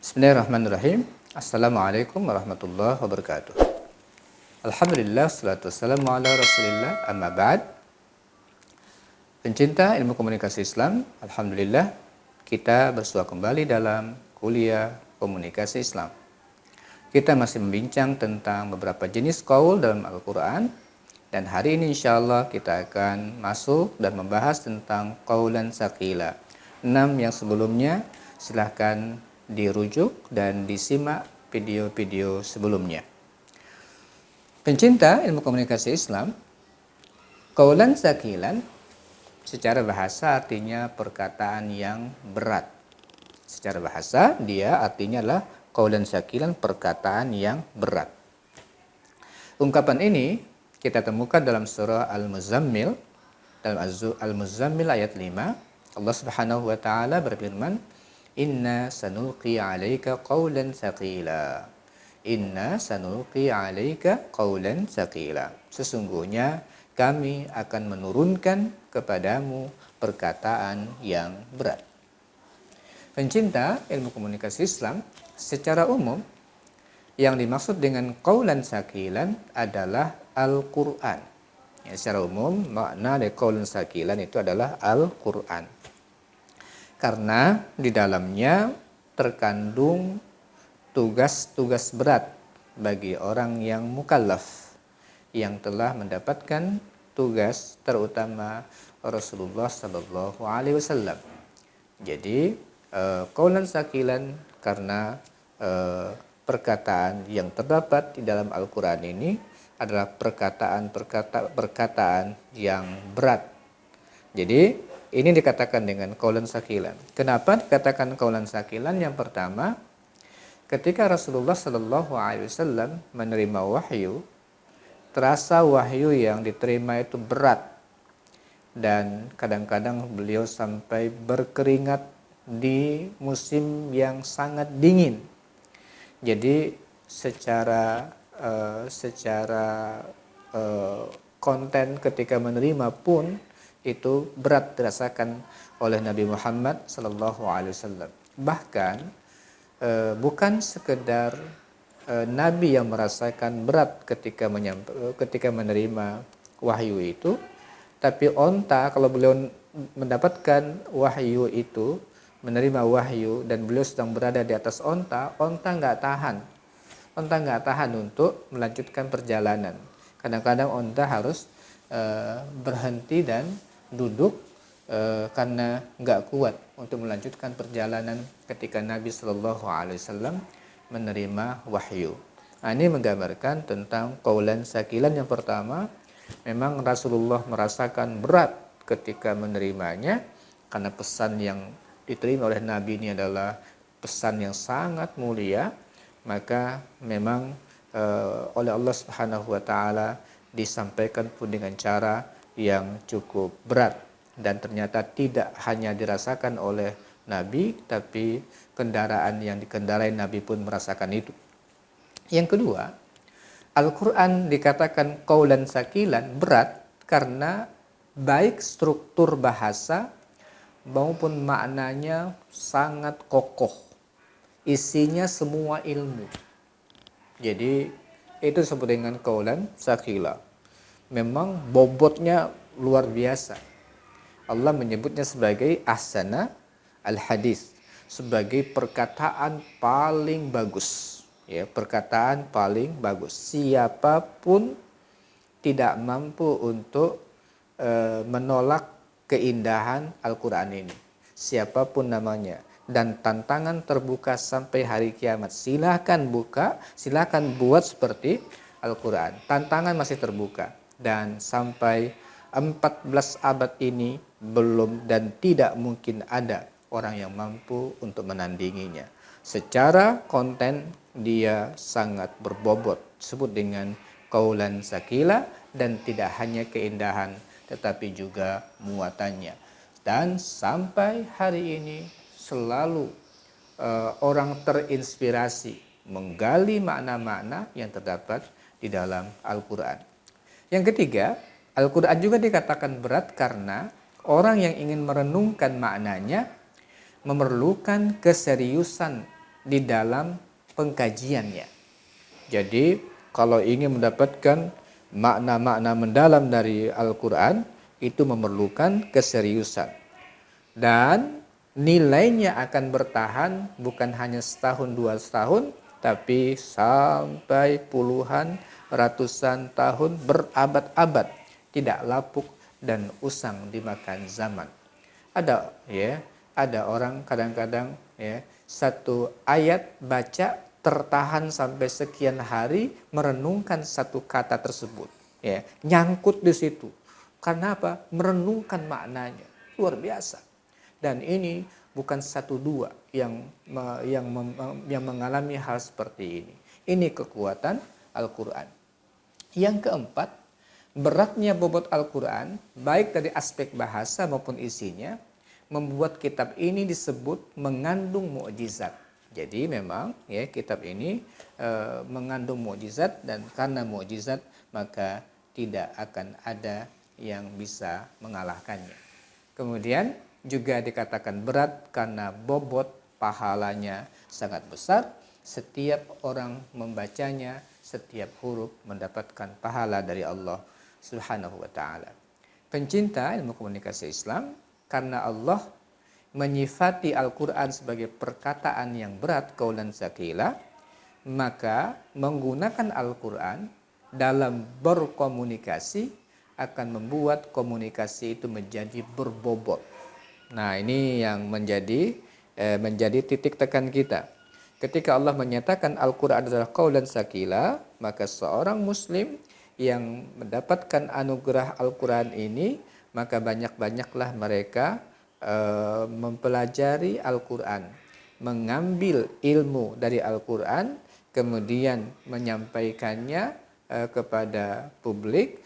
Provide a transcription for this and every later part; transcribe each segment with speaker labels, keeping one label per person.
Speaker 1: Bismillahirrahmanirrahim. Assalamualaikum warahmatullahi wabarakatuh. Alhamdulillah, salatu wassalamu ala rasulillah, amma ba'd. Pencinta ilmu komunikasi Islam, Alhamdulillah kita bersua kembali dalam kuliah komunikasi Islam. Kita masih membincang tentang beberapa jenis qaul dalam Al-Quran. Dan hari ini insya Allah kita akan masuk dan membahas tentang qaulan tsaqila. 6 yang sebelumnya silahkan dirujuk dan disimak video-video sebelumnya. Pencinta ilmu komunikasi Islam, qaulan tsaqilan secara bahasa artinya perkataan yang berat. Secara bahasa dia artinya adalah qaulan tsaqilan, perkataan yang berat. Ungkapan ini kita temukan dalam surah Al-Muzammil, dalam Al-Muzammil ayat 5. Allah Subhanahu wa taala berfirman, "Inna sanulqi 'alaika qaulan tsaqila." Inna sanulqi 'alaika qaulan tsaqila. Sesungguhnya kami akan menurunkan kepadamu perkataan yang berat. Pencinta ilmu komunikasi Islam, secara umum yang dimaksud dengan qaulan tsaqilan adalah Al-Quran. Ya, secara umum makna dari qaulan tsaqilan itu adalah Al-Quran. Karena di dalamnya terkandung tugas-tugas berat bagi orang yang mukallaf, yang telah mendapatkan tugas terutama Rasulullah Sallallahu Alaihi Wasallam. Jadi qaulan tsaqilan karena perkataan yang terdapat di dalam Al-Quran ini adalah perkataan yang berat. Jadi ini dikatakan dengan qaulan tsaqilan. Kenapa dikatakan qaulan tsaqilan? Yang pertama, ketika Rasulullah Shallallahu Alaihi Wasallam menerima wahyu, terasa wahyu yang diterima itu berat dan kadang-kadang beliau sampai berkeringat di musim yang sangat dingin. Jadi secara konten ketika menerima pun itu berat dirasakan oleh Nabi Muhammad Sallallahu Alaihi Wasallam. Bahkan bukan sekedar Nabi yang merasakan berat ketika menerima wahyu itu, tapi onta, kalau beliau mendapatkan wahyu itu, menerima wahyu dan beliau sedang berada di atas onta nggak tahan untuk melanjutkan perjalanan. Kadang-kadang onta harus berhenti dan duduk karena nggak kuat untuk melanjutkan perjalanan ketika Nabi Shallallahu Alaihi Wasallam menerima wahyu. Nah, ini menggambarkan tentang qaulan tsaqilan. Yang pertama, memang Rasulullah merasakan berat ketika menerimanya karena pesan yang diterima oleh Nabi ini adalah pesan yang sangat mulia, maka memang oleh Allah Subhanahu wa taala disampaikan pun dengan cara yang cukup berat, dan ternyata tidak hanya dirasakan oleh Nabi, tapi kendaraan yang dikendarai Nabi pun merasakan itu. Yang kedua, Al-Quran dikatakan qaulan tsaqilan, berat, karena baik struktur bahasa maupun maknanya sangat kokoh, isinya semua ilmu. Jadi itu disebut dengan qaulan tsaqila. Memang bobotnya luar biasa. Allah menyebutnya sebagai ahsana al-hadis, sebagai perkataan paling bagus. Ya, perkataan paling bagus. Siapapun tidak mampu untuk menolak keindahan Al-Quran ini, siapapun namanya, dan tantangan terbuka sampai hari kiamat. Silakan buka, silakan buat seperti Al-Quran. Tantangan masih terbuka, dan sampai 14 abad ini belum dan tidak mungkin ada orang yang mampu untuk menandinginya. Secara konten dia sangat berbobot, disebut dengan qaulan tsaqila, dan tidak hanya keindahan tetapi juga muatannya. Dan sampai hari ini selalu orang terinspirasi menggali makna-makna yang terdapat di dalam Al-Quran. Yang ketiga, Al-Quran juga dikatakan berat karena orang yang ingin merenungkan maknanya memerlukan keseriusan di dalam pengkajiannya. Jadi kalau ingin mendapatkan makna-makna mendalam dari Al-Quran, itu memerlukan keseriusan. Dan nilainya akan bertahan bukan hanya setahun, 2 tahun, tapi sampai puluhan, ratusan tahun, berabad-abad, tidak lapuk dan usang dimakan zaman. Ada orang kadang-kadang satu ayat baca tertahan sampai sekian hari merenungkan satu kata tersebut, nyangkut di situ. Karena apa? Merenungkan maknanya. Luar biasa. Dan ini bukan satu dua yang mengalami hal seperti ini. Ini kekuatan Al-Quran. Yang keempat, beratnya bobot Al-Quran, baik dari aspek bahasa maupun isinya, membuat kitab ini disebut mengandung mukjizat. Jadi memang kitab ini mengandung mukjizat, dan karena mukjizat maka tidak akan ada yang bisa mengalahkannya. Kemudian juga dikatakan berat karena bobot pahalanya sangat besar. Setiap orang membacanya, setiap huruf mendapatkan pahala dari Allah Subhanahu wa taala. Pencinta ilmu komunikasi Islam, karena Allah menyifati Al-Quran sebagai perkataan yang berat, qaulan tsaqila, maka menggunakan Al-Quran dalam berkomunikasi akan membuat komunikasi itu menjadi berbobot. Nah, ini yang menjadi titik tekan kita. Ketika Allah menyatakan Al-Quran adalah qaulan tsaqila, maka seorang muslim yang mendapatkan anugerah Al-Quran ini, maka banyak-banyaklah mereka mempelajari Al-Quran, mengambil ilmu dari Al-Quran, kemudian menyampaikannya kepada publik,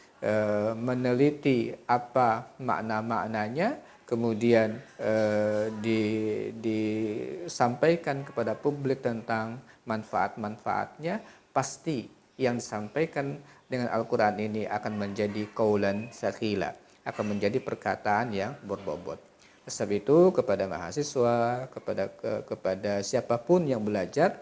Speaker 1: meneliti apa makna-maknanya, kemudian disampaikan kepada publik tentang manfaat-manfaatnya. Pasti yang disampaikan dengan Al-Quran ini akan menjadi qaulan tsaqila, akan menjadi perkataan yang berbobot. Sebab itu kepada mahasiswa, kepada siapapun yang belajar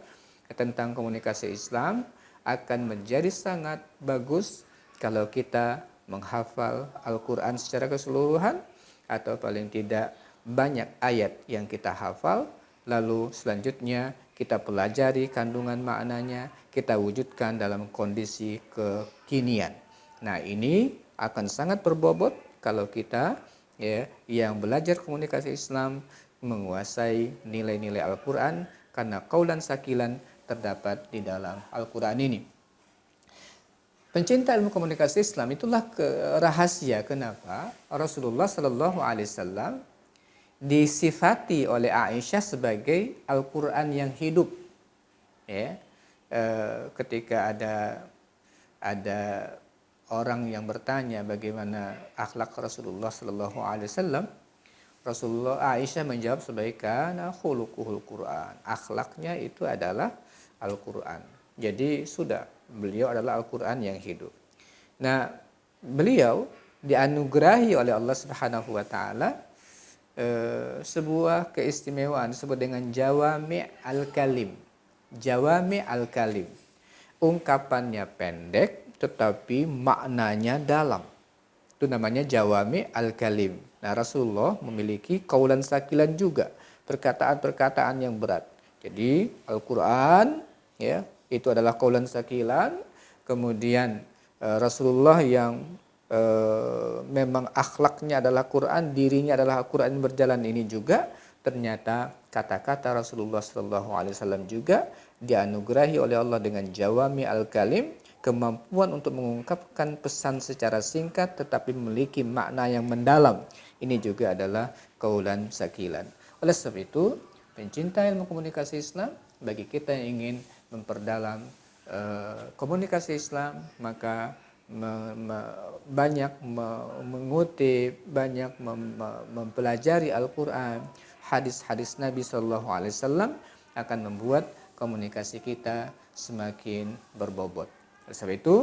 Speaker 1: tentang komunikasi Islam, akan menjadi sangat bagus kalau kita menghafal Al-Quran secara keseluruhan, atau paling tidak banyak ayat yang kita hafal, lalu selanjutnya kita pelajari kandungan maknanya, kita wujudkan dalam kondisi kekinian. Nah, ini akan sangat berbobot kalau kita yang belajar komunikasi Islam menguasai nilai-nilai Al-Quran, karena qaulan tsaqilan terdapat di dalam Al-Quran ini. Pencinta ilmu komunikasi Islam, itulah rahasia kenapa Rasulullah Shallallahu Alaihi Wasallam disifati oleh Aisyah sebagai Al-Quran yang hidup. Ketika ada orang yang bertanya bagaimana akhlak Rasulullah Shallallahu Alaihi Wasallam, Rasulullah Aisyah menjawab sebagai kana khuluquhul Quran. Akhlaknya itu adalah Al-Quran. Jadi beliau adalah Al-Quran yang hidup. Nah, beliau dianugerahi oleh Allah Subhanahu wa taala sebuah keistimewaan disebut dengan jawami' al-kalim. Jawami' al-kalim. Ungkapannya pendek tetapi maknanya dalam. Itu namanya jawami' al-kalim. Nah, Rasulullah memiliki qaulan tsaqilan juga, perkataan-perkataan yang berat. Jadi Al-Quran itu adalah qaulan tsaqilan. Kemudian Rasulullah yang memang akhlaknya adalah Quran, dirinya adalah Al-Quran berjalan, ini juga ternyata kata-kata Rasulullah SAW juga dianugerahi oleh Allah dengan jawami al-kalim, kemampuan untuk mengungkapkan pesan secara singkat tetapi memiliki makna yang mendalam. Ini juga adalah qaulan tsaqilan. Oleh sebab itu, pencinta ilmu komunikasi Islam, bagi kita yang ingin memperdalam komunikasi Islam, maka banyak mengutip, banyak mempelajari Al-Quran, hadis-hadis Nabi SAW akan membuat komunikasi kita semakin berbobot. Oleh sebab itu,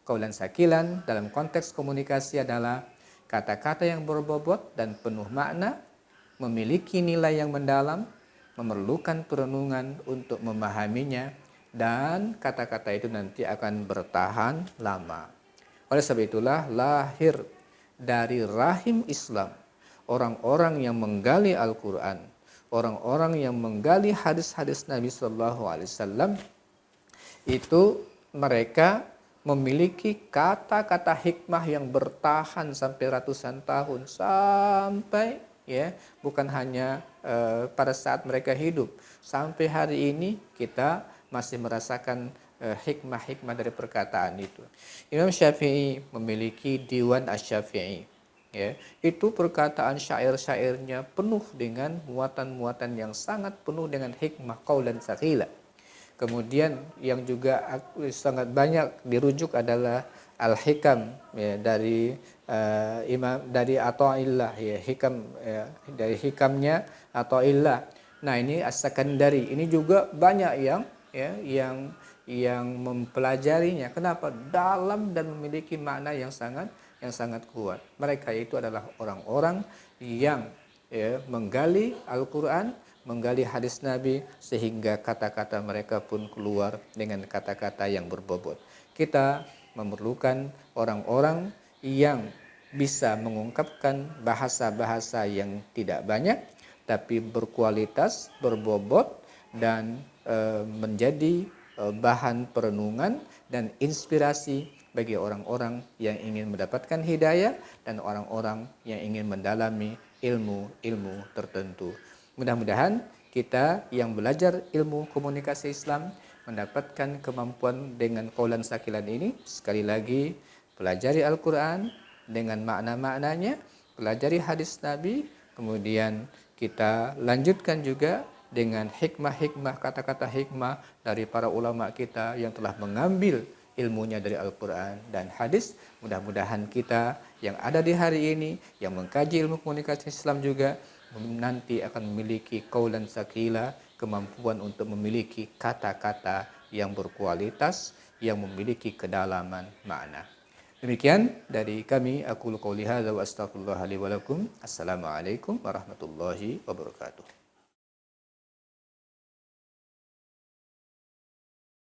Speaker 1: qaulan tsaqilan dalam konteks komunikasi adalah kata-kata yang berbobot dan penuh makna, memiliki nilai yang mendalam, memerlukan perenungan untuk memahaminya, dan kata-kata itu nanti akan bertahan lama. Oleh sebab itulah lahir dari rahim Islam orang-orang yang menggali Al-Quran, orang-orang yang menggali hadis-hadis Nabi Shallallahu Alaihi Wasallam, itu mereka memiliki kata-kata hikmah yang bertahan sampai ratusan tahun, sampai ya bukan hanya pada saat mereka hidup, sampai hari ini kita masih merasakan hikmah-hikmah dari perkataan itu. Imam Syafi'i memiliki Diwan Asy-Syafi'i, ya, itu perkataan syair-syairnya penuh dengan muatan-muatan yang sangat penuh dengan hikmah qaulan tsaqila. Kemudian yang juga sangat banyak dirujuk adalah Al-Hikam, ya, dari Imam dari Athaillah, ya, hikam, ya, dari hikamnya Athaillah. Nah, ini As-Sakandari, ini juga banyak yang ya yang mempelajarinya. Kenapa? Dalam dan memiliki makna yang sangat kuat. Mereka itu adalah orang-orang yang ya menggali Al-Qur'an, menggali hadis Nabi, sehingga kata-kata mereka pun keluar dengan kata-kata yang berbobot. Kita memerlukan orang-orang yang bisa mengungkapkan bahasa-bahasa yang tidak banyak tapi berkualitas, berbobot, dan menjadi bahan perenungan dan inspirasi bagi orang-orang yang ingin mendapatkan hidayah dan orang-orang yang ingin mendalami ilmu-ilmu tertentu. Mudah-mudahan kita yang belajar ilmu komunikasi Islam mendapatkan kemampuan dengan qaulan sakilan ini. Sekali lagi, pelajari Al-Quran dengan makna-maknanya, pelajari hadis Nabi, kemudian kita lanjutkan juga dengan hikmah-hikmah, kata-kata hikmah dari para ulama kita yang telah mengambil ilmunya dari Al-Quran dan hadis. Mudah-mudahan kita yang ada di hari ini, yang mengkaji ilmu komunikasi Islam juga, nanti akan memiliki qaulan tsaqila, kemampuan untuk memiliki kata-kata yang berkualitas, yang memiliki kedalaman makna. Demikian dari kami, aku qouli hadza wa astaghfirullah li wa lakum. Assalamualaikum warahmatullahi wabarakatuh.